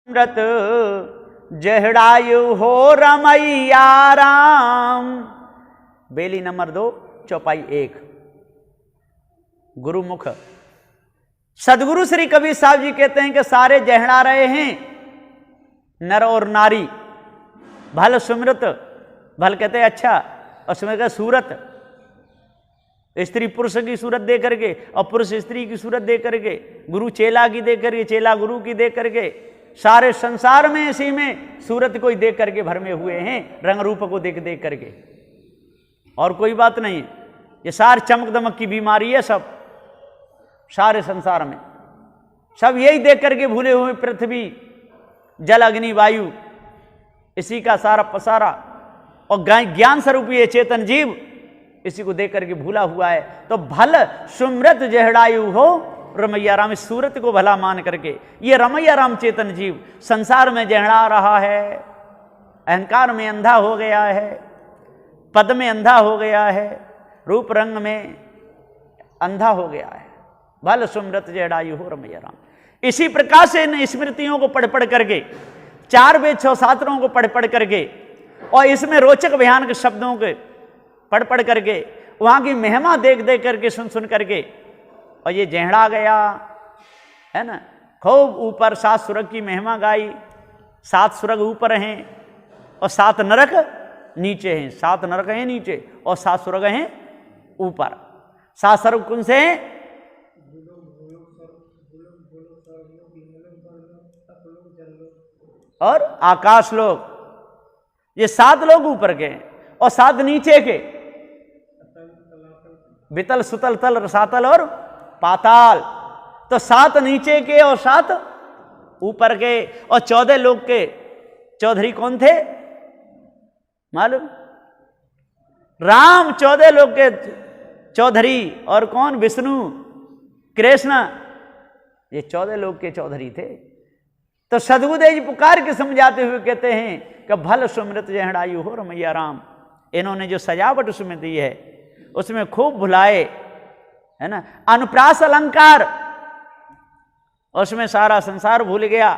अमृत जहड़ायु हो रमैया राम। बेली नंबर 2 चौपाई 1। गुरुमुख। सदगुरु श्री कबीर साहब जी कहते हैं कि सारे जहड़ा रहे हैं नर और नारी। भल सुमृत, भल कहते हैं अच्छा, और सुमृत सूरत, स्त्री पुरुष की सूरत दे करके और पुरुष स्त्री की सूरत दे करके, गुरु चेला की दे करके, चेला गुरु की दे करके, सारे संसार में इसी में सूरत को ही देख करके भरमे हुए हैं, रंग रूप को देख देख करके, और कोई बात नहीं। ये सारी चमक दमक की बीमारी है सब, सारे संसार में सब यही देख करके भूले हुए, पृथ्वी जल अग्नि वायु इसी का सारा पसारा, और ज्ञान स्वरूप ये चेतन जीव इसी को देख करके भूला हुआ है। तो भल सुमृत जहड़ायु हो रमैया राम, इस सूरत को भला मान करके ये रमैया राम चेतन जीव संसार में जहड़ा रहा है, अहंकार में अंधा हो गया है, पद में अंधा हो गया है, रूप रंग में अंधा हो गया है। भल सुमृत जहड़ायु हो रमैया राम। इसी प्रकार से इन स्मृतियों को पढ़ पढ़ करके, 4 वेद 6 शास्त्रों को पढ़ पढ़ करके, और इसमें रोचक भयानक शब्दों के पढ़ पढ़ करके, वहां की महिमा देख देख करके, सुन सुन करके, और ये जहड़ा गया है ना। खूब ऊपर 7 स्वर्ग की महिमा गाई, 7 स्वर्ग ऊपर हैं और 7 नरक नीचे हैं, 7 नरक हैं नीचे और 7 स्वर्ग हैं ऊपर। 7 स्वर्ग कौन से हैं? और आकाश लोग, ये 7 लोग ऊपर के और 7 नीचे के, वितल सुतल तल रसातल और पाताल। तो 7 नीचे के और 7 ऊपर के, और 14 लोग के चौधरी कौन थे मालूम? राम 14 लोग के चौधरी, और कौन? विष्णु कृष्ण, ये 14 लोग के चौधरी थे। तो सदगुरुदेव जी पुकार के समझाते हुए कहते हैं कि भल सुमृत जहड़ायु हो रमैया राम। इन्होंने जो सजावट उसमें दी है उसमें खूब भुलाए, है ना। अनुप्रास अलंकार, उसमें सारा संसार भूल गया।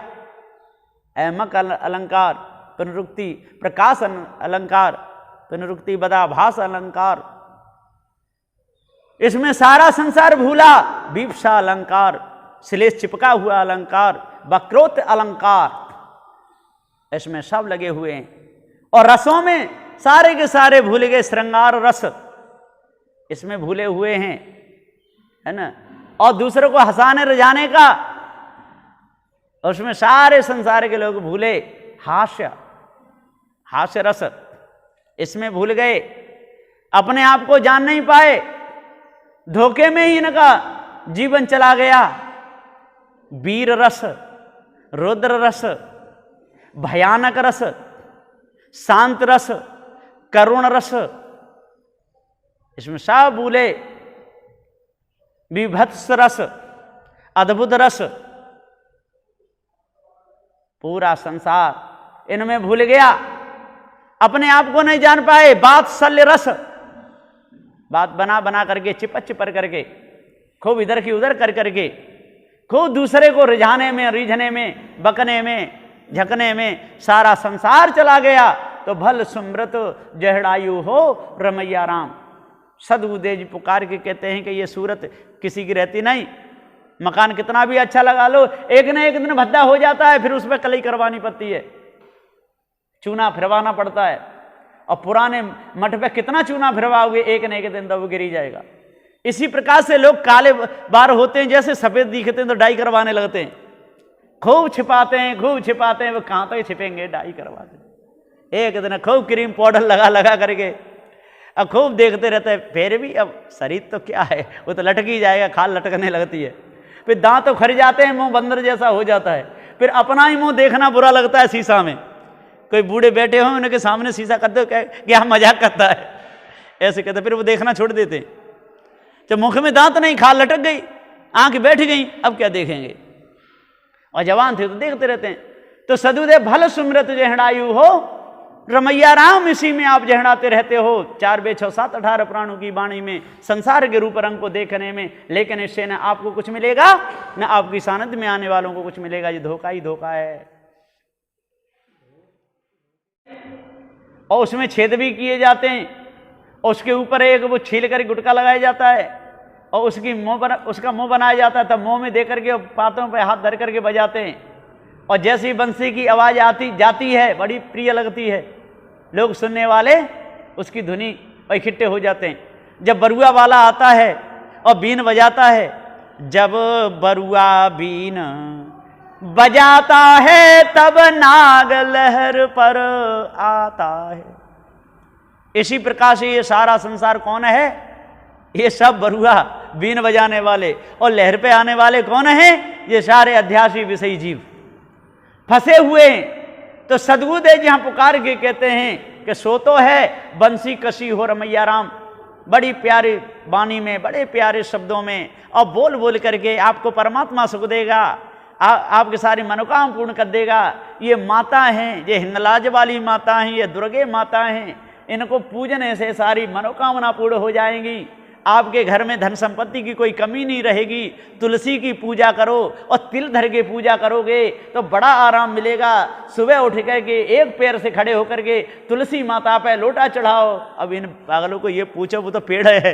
ऐमक अलंकार, पुनरुक्ति प्रकाश अलंकार, पुनरुक्ति बदाभास अलंकार, इसमें सारा संसार भूला। विपसा अलंकार, श्लेष चिपका हुआ अलंकार, वक्रोक्त अलंकार, इसमें सब लगे हुए हैं। और रसों में सारे के सारे भूल गए, श्रृंगार रस इसमें भूले हुए हैं, है ना। और दूसरों को हंसाने रजाने का, उसमें सारे संसार के लोग भूले। हास्य, हास्य रस इसमें भूल गए, अपने आप को जान नहीं पाए, धोखे में ही इनका जीवन चला गया। वीर रस, रुद्र रस, भयानक रस, शांत रस, करुण रस, इसमें सब भूले। विभत्स रस, अद्भुत रस, पूरा संसार इनमें भूल गया, अपने आप को नहीं जान पाए। वात्सल्य रस, बात बना बना करके, चिपच चिपर करके, खूब इधर की उधर कर करके, खूब दूसरे को रिझाने में, रीझने में, बकने में, झकने में सारा संसार चला गया। तो भल सुमृत जहड़ायु हो रमैया राम। सदगुरुदेव जी पुकार के कहते हैं कि ये सूरत किसी की रहती नहीं। मकान कितना भी अच्छा लगा लो, एक न एक दिन भद्दा हो जाता है, फिर उस पर कलई करवानी पड़ती है, चूना फिरवाना पड़ता है। और पुराने मठ पे कितना चूना फिरवाओगे, एक न एक दिन तो वो गिर ही जाएगा। इसी प्रकार से लोग काले बार होते हैं, जैसे सफेद दिखते हैं तो डाई करवाने लगते हैं, खूब छिपाते हैं, खूब छिपाते हैं, वो कहाँ तक छिपेंगे, डाई करवाते हैं। एक दिन खूब क्रीम पाउडर लगा लगा करके अब खूब देखते रहते हैं, फिर भी अब शरीर तो क्या है, वो तो लटक ही जाएगा, खाल लटकने लगती है, फिर दांत तो खर जाते हैं, मुंह बंदर जैसा हो जाता है, फिर अपना ही मुंह देखना बुरा लगता है शीशा में। कोई बूढ़े बैठे हो उनके सामने शीशा कर दो, क्या मजाक करता है, ऐसे कहते, फिर वो देखना छोड़ देते हैं। जब मुख में दांत नहीं, खाल लटक गई, आंख बैठ गई, अब क्या देखेंगे। और जवान थे तो देखते रहते हैं। तो सदुदेव भल सुमृत जहड़ायु हो रमैया राम, इसी में आप जहड़ाते रहते हो। 4 वेद 6 7 18 प्राणों की वाणी में, संसार के रूप रंग को देखने में, लेकिन इससे न आपको कुछ मिलेगा, न आपकी सानिध्य में आने वालों को कुछ मिलेगा। ये धोखा ही धोखा है। और उसमें छेद भी किए जाते हैं, और उसके ऊपर एक वो छील कर गुटका लगाया जाता है, और उसका मुंह बनाया जाता है, तब मुंह में दे करके पातों पे हाथ धर करके बजाते हैं, और जैसी बंसी की आवाज़ आती जाती है बड़ी प्रिय लगती है, लोग सुनने वाले उसकी धुनी इकट्ठे हो जाते हैं। जब बरुआ वाला आता है और बीन बजाता है, जब बरुआ बीन बजाता है तब नाग लहर पर आता है। इसी प्रकार से ये सारा संसार कौन है? ये सब बरुआ बीन बजाने वाले और लहर पे आने वाले कौन हैं? ये सारे अध्यासी विषयी जीव फंसे हुए। तो सद्गुरुदेव जी यहाँ पुकार के कहते हैं कि सो तो है बंसी कसी हो रमैया राम, बड़ी प्यारी वाणी में, बड़े प्यारे शब्दों में, और बोल बोल करके आपको परमात्मा सुख देगा, आपके सारी मनोकामना पूर्ण कर देगा। ये माता हैं, ये हिंगलाज वाली माता हैं, ये दुर्गे माता हैं, इनको पूजने से सारी मनोकामना पूर्ण हो जाएंगी। आपके घर में धन संपत्ति की कोई कमी नहीं रहेगी। तुलसी की पूजा करो और तिल धर के पूजा करोगे तो बड़ा आराम मिलेगा। सुबह उठ करके एक पैर से खड़े होकर के तुलसी माता पे लोटा चढ़ाओ। अब इन पागलों को ये पूछो, वो तो पेड़ है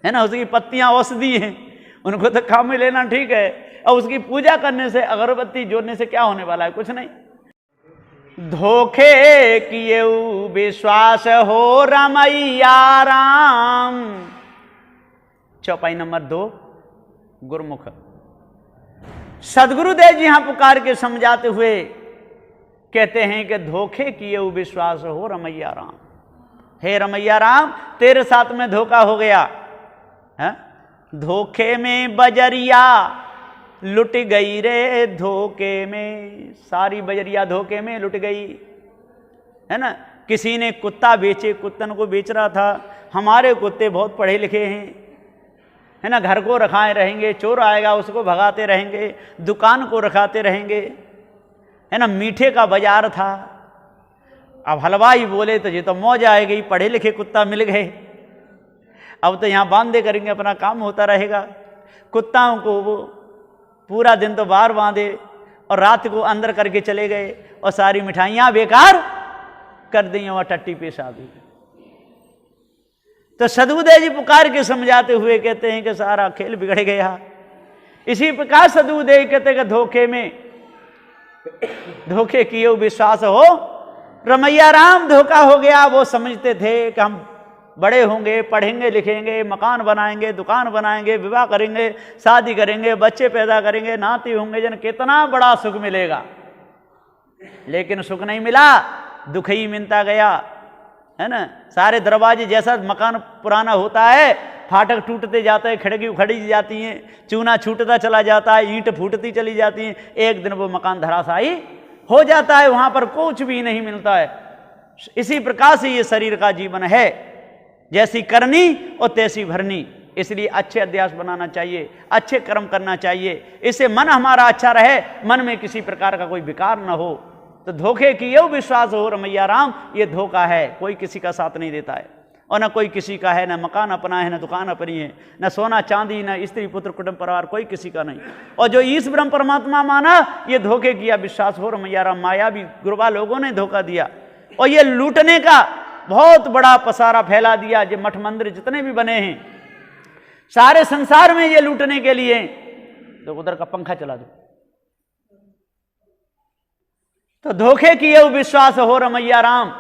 ना, उसकी पत्तियां औषधि हैं, उनको तो काम में लेना ठीक है, और उसकी पूजा करने से, अगरबत्ती जोड़ने से क्या होने वाला है? कुछ नहीं। धोखे किए विश्वास हो रमैया राम। चौपाई नंबर 2 गुरुमुख। सदगुरुदेव जी यहां पुकार के समझाते हुए कहते हैं कि धोखे किए विश्वास हो रमैया राम। हे रमैया राम, तेरे साथ में धोखा हो गया है? धोखे में बजरिया लुट गई रे, धोखे में सारी बजरिया धोखे में लुट गई, है ना। किसी ने कुत्ता बेचे, कुत्तन को बेच रहा था। हमारे कुत्ते बहुत पढ़े लिखे हैं, है ना, घर को रखाए रहेंगे, चोर आएगा उसको भगाते रहेंगे, दुकान को रखाते रहेंगे, है ना। मीठे का बाजार था, अब हलवाई बोले तो ये तो मौज आएगी, पढ़े लिखे कुत्ता मिल गए, अब तो यहाँ बांधे करेंगे, अपना काम होता रहेगा। कुत्ताओं को वो पूरा दिन तो बाहर बांधे और रात को अंदर करके चले गए, और सारी मिठाइयाँ बेकार कर दी और टट्टी पेशाबी। तो सदगुरुदेव जी पुकार के समझाते हुए कहते हैं कि सारा खेल बिगड़ गया। इसी प्रकार सदगुरुदेव कहते हैं कि धोखे में, धोखे किए विश्वास हो रमैया राम, धोखा हो गया। वो समझते थे कि हम बड़े होंगे, पढ़ेंगे लिखेंगे, मकान बनाएंगे, दुकान बनाएंगे, विवाह करेंगे, शादी करेंगे, बच्चे पैदा करेंगे, नाती होंगे, जन कितना बड़ा सुख मिलेगा। लेकिन सुख नहीं मिला, दुख ही मिलता गया, है ना। सारे दरवाजे, जैसा मकान पुराना होता है, फाटक टूटते जाते हैं, खिड़की उखड़ी जाती हैं, चूना छूटता चला जाता है, ईंट फूटती चली जाती हैं, एक दिन वो मकान धराशायी हो जाता है, वहां पर कुछ भी नहीं मिलता है। इसी प्रकार से ये शरीर का जीवन है, जैसी करनी और तैसी भरनी। इसलिए अच्छे अध्यास बनाना चाहिए, अच्छे कर्म करना चाहिए, इससे मन हमारा अच्छा रहे, मन में किसी प्रकार का कोई विकार न हो। तो धोखे की ये विश्वास हो रमैया राम, ये धोखा है। कोई किसी का साथ नहीं देता है, और न कोई किसी का है, न मकान अपना है, न दुकान अपनी है, न सोना चांदी, न स्त्री पुत्र कुटुंब परिवार, कोई किसी का नहीं। और जो ईश ब्रह्म परमात्मा माना, ये धोखे किया विश्वास हो रमैया राम। मायावी गुरबा लोगों ने धोखा दिया, और ये लूटने का बहुत बड़ा पसारा फैला दिया। जो मठ मंदिर जितने भी बने हैं सारे संसार में ये लूटने के लिए। तो उधर का पंखा चला दो। तो धोखे किए विश्वास हो रमैया राम,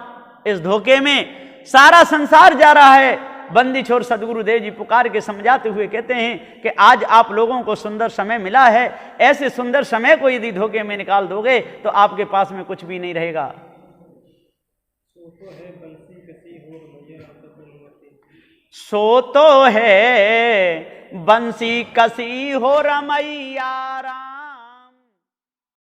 इस धोखे में सारा संसार जा रहा है। बंदी छोर सदगुरुदेव जी पुकार के समझाते हुए कहते हैं कि आज आप लोगों को सुंदर समय मिला है, ऐसे सुंदर समय को यदि धोखे में निकाल दोगे तो आपके पास में कुछ भी नहीं रहेगा। सो तो है बंसी कसी हो रमैया राम।